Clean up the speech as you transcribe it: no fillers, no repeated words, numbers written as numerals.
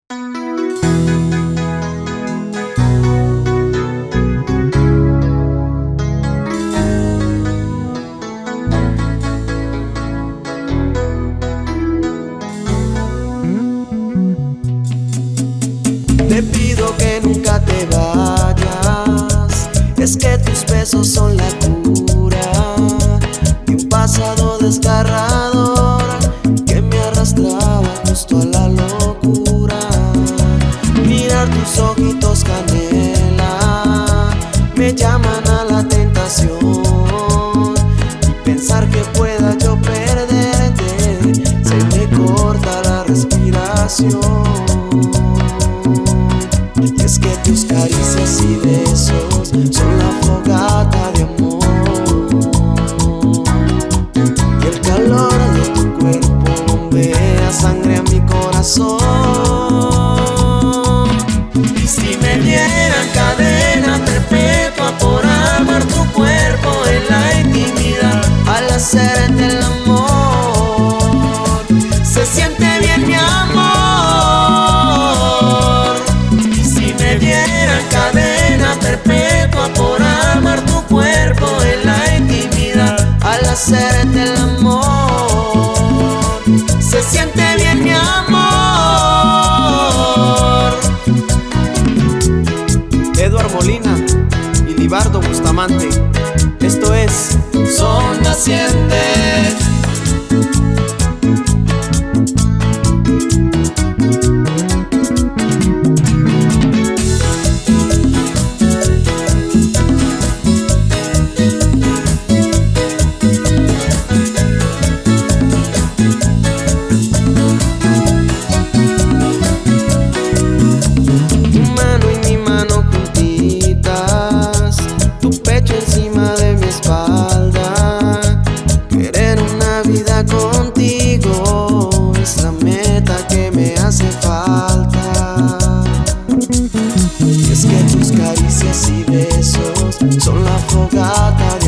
Te pido que nunca te vayas, es que tus besos son la cura de un pasado desgarrador que me arrastraba justo a la locura. Mirar tus ojitos canela me llaman a la tentación, y pensar que pueda yo perderte se me corta la respiración. Y es que tus caricias y besos son la fogata de amor, y el calor de tu cuerpo bombea sangre a mi corazón. Y si me dieran cadena perpetua por amar tu cuerpo en la intimidad, al hacerte el amor se siente bien mi amor. Cadena perpetua por amar tu cuerpo en la intimidad, al hacerte el amor se siente bien mi amor. Eduard Molina y Libardo Bustamante, esto es Son Naciente. Contigo es la meta que me hace falta. Y es que tus caricias y besos son la fogata de